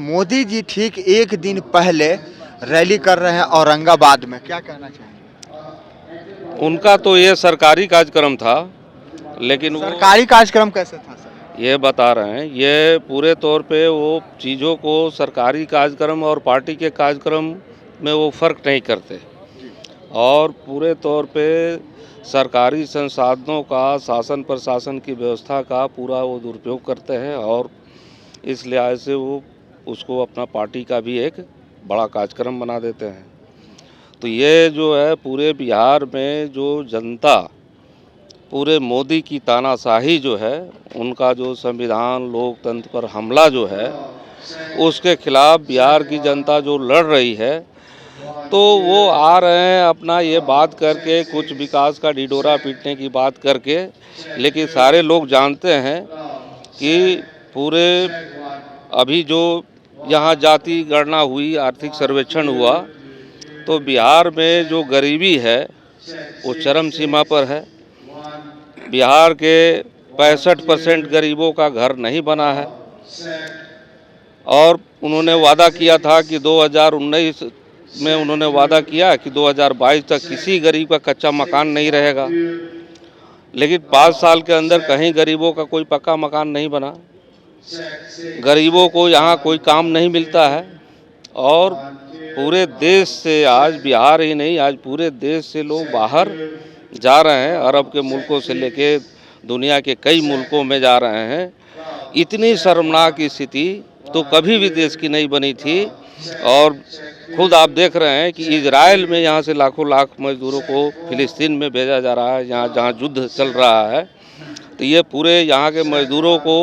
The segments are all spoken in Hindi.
मोदी जी ठीक एक दिन पहले रैली कर रहे हैं औरंगाबाद में, क्या कहना चाहेंगे? उनका तो ये सरकारी कार्यक्रम था, लेकिन वो सरकारी कार्यक्रम कैसे था सर? ये बता रहे हैं, ये पूरे तौर पे वो चीज़ों को सरकारी कार्यक्रम और पार्टी के कार्यक्रम में वो फ़र्क नहीं करते और पूरे तौर पे सरकारी संसाधनों का, शासन प्रशासन की व्यवस्था का पूरा वो दुरुपयोग करते हैं और इस लिहाज से वो उसको अपना पार्टी का भी एक बड़ा कार्यक्रम बना देते हैं। तो ये जो है पूरे बिहार में जो जनता पूरे मोदी की तानाशाही जो है, उनका जो संविधान लोकतंत्र पर हमला जो है, उसके खिलाफ बिहार की जनता जो लड़ रही है, तो वो आ रहे हैं अपना ये बात करके, कुछ विकास का ढिढोरा पीटने की बात करके। लेकिन सारे लोग जानते हैं कि पूरे अभी जो यहाँ जाति गणना हुई, आर्थिक सर्वेक्षण हुआ, तो बिहार में जो गरीबी है वो चरम सीमा पर है। बिहार के 65% गरीबों का घर नहीं बना है और उन्होंने वादा किया था कि 2019 में उन्होंने वादा किया कि 2022 तक किसी गरीब का कच्चा मकान नहीं रहेगा, लेकिन 5 साल के अंदर कहीं गरीबों का कोई पक्का मकान नहीं बना। गरीबों को यहाँ कोई काम नहीं मिलता है और पूरे देश से, आज बिहार ही नहीं, आज पूरे देश से लोग बाहर जा रहे हैं। अरब के मुल्कों से लेके दुनिया के कई मुल्कों में जा रहे हैं। इतनी शर्मनाक स्थिति तो कभी भी देश की नहीं बनी थी और खुद आप देख रहे हैं कि इजराइल में यहाँ से लाखों लाख मजदूरों को फिलिस्तीन में भेजा जा रहा है, जहाँ युद्ध चल रहा है। तो ये पूरे यहाँ के मजदूरों को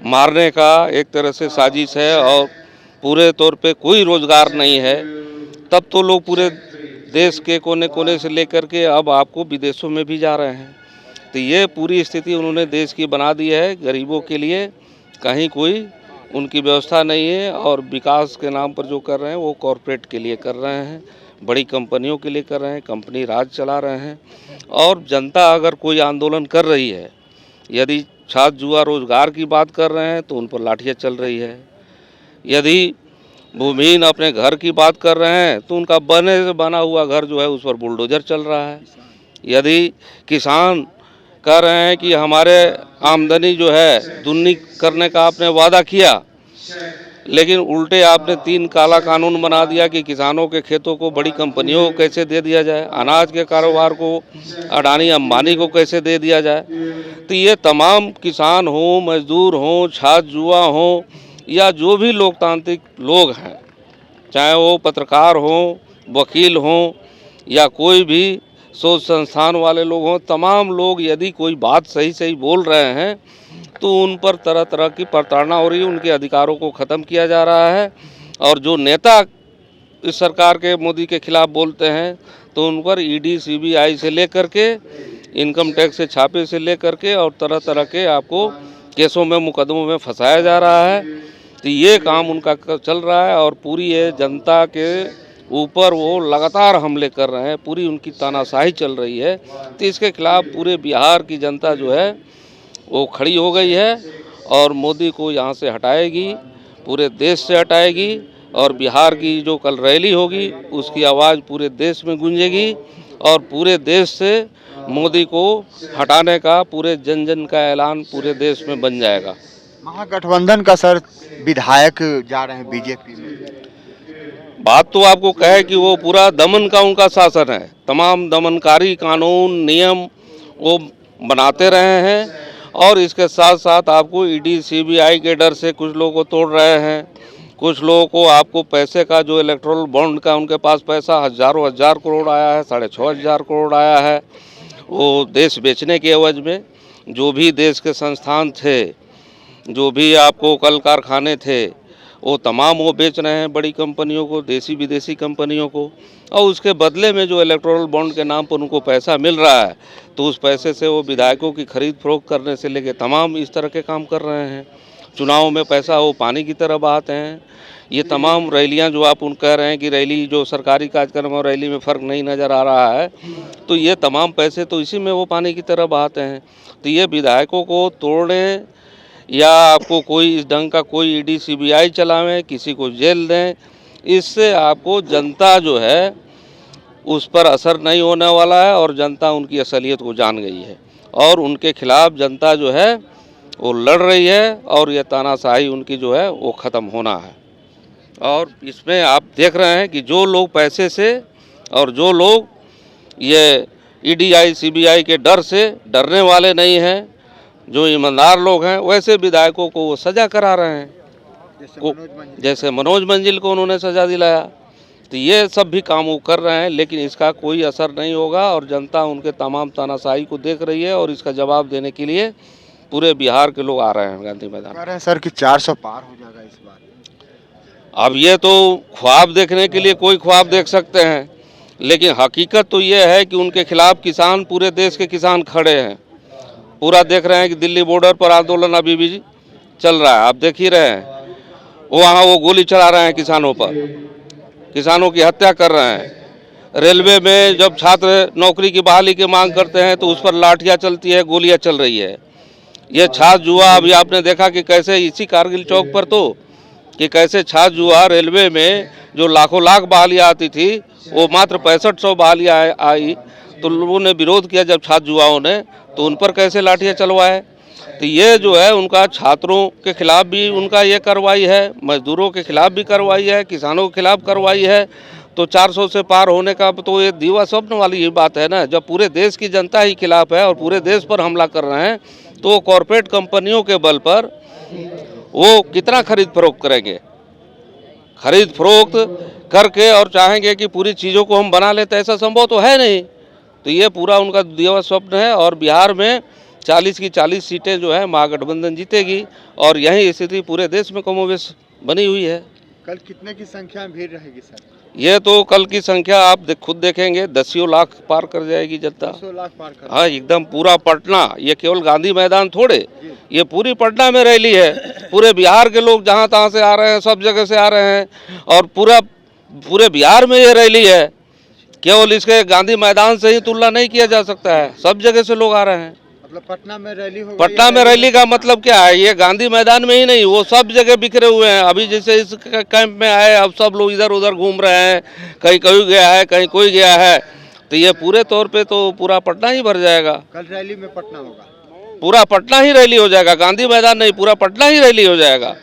मारने का एक तरह से साजिश है और पूरे तौर पे कोई रोज़गार नहीं है। तब तो लोग पूरे देश के कोने कोने से लेकर के अब आपको विदेशों में भी जा रहे हैं। तो ये पूरी स्थिति उन्होंने देश की बना दी है। गरीबों के लिए कहीं कोई उनकी व्यवस्था नहीं है और विकास के नाम पर जो कर रहे हैं वो कॉरपोरेट के लिए कर रहे हैं, बड़ी कंपनियों के लिए कर रहे हैं, कंपनी राज चला रहे हैं। और जनता अगर कोई आंदोलन कर रही है, यदि छात्र जुआ रोजगार की बात कर रहे हैं तो उन पर लाठियाँ चल रही है। यदि भूमिहीन अपने घर की बात कर रहे हैं तो उनका बने से बना हुआ घर जो है उस पर बुलडोजर चल रहा है। यदि किसान कह रहे हैं कि हमारे आमदनी जो है दुगनी करने का आपने वादा किया, लेकिन उल्टे आपने 3 काला कानून बना दिया कि किसानों के खेतों को बड़ी कंपनियों को कैसे दे दिया जाए, अनाज के कारोबार को अडानी अंबानी को कैसे दे दिया जाए। तो ये तमाम किसान हों, मजदूर हों, छात्र जुआ हों या जो भी लोकतांत्रिक लोग हैं, चाहे वो पत्रकार हों, वकील हों या कोई भी शोध संस्थान वाले लोग हों, तमाम लोग यदि कोई बात सही सही बोल रहे हैं तो उन पर तरह तरह की प्रताड़ना हो रही है, उनके अधिकारों को ख़त्म किया जा रहा है। और जो नेता इस सरकार के मोदी के खिलाफ बोलते हैं तो उन पर ईडी सीबीआई से लेकर के, इनकम टैक्स से छापे से लेकर के और तरह तरह के आपको केसों में, मुकदमों में फंसाया जा रहा है। तो ये काम उनका चल रहा है और पूरी ये जनता के ऊपर वो लगातार हमले कर रहे हैं, पूरी उनकी तानाशाही चल रही है। तो इसके खिलाफ पूरे बिहार की जनता जो है वो खड़ी हो गई है और मोदी को यहाँ से हटाएगी, पूरे देश से हटाएगी। और बिहार की जो कल रैली होगी उसकी आवाज़ पूरे देश में गूंजेगी और पूरे देश से मोदी को हटाने का पूरे जन जन का ऐलान पूरे देश में बन जाएगा। महागठबंधन का सर विधायक जा रहे हैं बीजेपी में, बात तो आपको कहे कि वो पूरा दमन का उनका शासन है, तमाम दमनकारी कानून नियम वो बनाते रहे हैं और इसके साथ साथ आपको ईडी सीबीआई के डर से कुछ लोगों को तोड़ रहे हैं। कुछ लोगों को आपको पैसे का, जो इलेक्टोरल बॉन्ड का उनके पास पैसा हज़ारों हजार करोड़ आया है, 6,500 करोड़ आया है, वो देश बेचने के एवज में। जो भी देश के संस्थान थे, जो भी आपको कल कारखाने थे, वो तमाम वो बेच रहे हैं बड़ी कंपनियों को, देसी विदेशी कंपनियों को। और उसके बदले में जो इलेक्टोरल बॉन्ड के नाम पर उनको पैसा मिल रहा है, तो उस पैसे से वो विधायकों की खरीद फरोख्त करने से लेके तमाम इस तरह के काम कर रहे हैं। चुनाव में पैसा वो पानी की तरह बहाते हैं। ये तमाम रैलियां जो आप उन कह रहे हैं कि रैली जो सरकारी कार्यक्रम और रैली में फ़र्क नहीं नज़र आ रहा है, तो ये तमाम पैसे तो इसी में वो पानी की तरह बहाते हैं। तो ये विधायकों को तोड़ने या आपको कोई इस ढंग का कोई ईडी सीबीआई चलावें, किसी को जेल दें, इससे आपको जनता जो है उस पर असर नहीं होने वाला है और जनता उनकी असलियत को जान गई है और उनके खिलाफ जनता जो है वो लड़ रही है और ये तानाशाही उनकी जो है वो ख़त्म होना है। और इसमें आप देख रहे हैं कि जो लोग पैसे से और जो लोग ये ईडीआई सीबीआई के डर से डरने वाले नहीं हैं, जो ईमानदार लोग हैं, वैसे विधायकों को वो सज़ा करा रहे हैं। जैसे मनोज मंजिल को उन्होंने सज़ा दिलाया। तो ये सब भी काम वो कर रहे हैं, लेकिन इसका कोई असर नहीं होगा और जनता उनके तमाम तानाशाही को देख रही है और इसका जवाब देने के लिए पूरे बिहार के लोग आ रहे हैं गांधी मैदान। कह रहे हैं सर कि 400 पार हो जाएगा इस बार। अब ये तो ख्वाब देखने के लिए कोई ख्वाब देख सकते हैं, लेकिन हकीकत तो ये है कि उनके खिलाफ किसान, पूरे देश के किसान खड़े हैं। पूरा देख रहे हैं कि दिल्ली बॉर्डर पर आंदोलन अभी भी चल रहा है, आप देख ही रहे हैं। वहाँ वो गोली चला रहे हैं किसानों पर, किसानों की हत्या कर रहे हैं। रेलवे में जब छात्र नौकरी की बहाली की मांग करते हैं तो उस पर लाठियाँ चलती है, गोलियाँ चल रही है। ये छाछ जुआ अभी आपने देखा कि कैसे इसी कारगिल चौक पर तो कि कैसे छाछ जुआ रेलवे में जो लाखों लाख बहालियाँ आती थी वो मात्र 6500 बहालियाँ आई। तो लोगों ने विरोध किया जब छाछ जुआओं ने, तो उन पर कैसे लाठियाँ चलवाए। तो ये जो है उनका छात्रों के खिलाफ भी उनका ये कार्रवाई है, मजदूरों के खिलाफ भी कार्रवाई है, किसानों के खिलाफ कार्रवाई है। तो 400 से पार होने का तो ये दीवा स्वप्न वाली ये बात है ना। जब पूरे देश की जनता ही खिलाफ है और पूरे देश पर हमला कर रहे हैं तो कॉरपोरेट कंपनियों के बल पर वो कितना खरीद फरोख्त करेंगे। खरीद फरोख्त करके और चाहेंगे कि पूरी चीज़ों को हम बना लेते, ऐसा संभव तो है नहीं। तो ये पूरा उनका दिवा स्वप्न है और बिहार में 40 की 40 सीटें जो है महागठबंधन जीतेगी और यही स्थिति पूरे देश में कमोबेश बनी हुई है। कल कितने की संख्या में भीड़ रहेगी सर? ये तो कल की संख्या आप खुद देखेंगे, 10 लाख पार कर जाएगी जनता। 200 लाख पार कर। हाँ, एकदम पूरा पटना, ये केवल गांधी मैदान थोड़े, ये पूरी पटना में रैली है। पूरे बिहार के लोग जहाँ तहाँ से आ रहे हैं, सब जगह से आ रहे हैं और पूरे बिहार में ये रैली है। केवल इसके गांधी मैदान से ही तुलना नहीं किया जा सकता है, सब जगह से लोग आ रहे हैं। मतलब पटना में रैली होगी। पटना में रैली का मतलब क्या है, ये गांधी मैदान में ही नहीं, वो सब जगह बिखरे हुए हैं। अभी जैसे इस कैंप में आए, अब सब लोग इधर उधर घूम रहे हैं, कहीं कोई गया है, कहीं कोई गया है। तो ये पूरे तौर पे तो पूरा पटना ही भर जाएगा। कल रैली में पटना होगा, पूरा पटना ही रैली हो जाएगा, गांधी मैदान नहीं, पूरा पटना ही रैली हो जाएगा।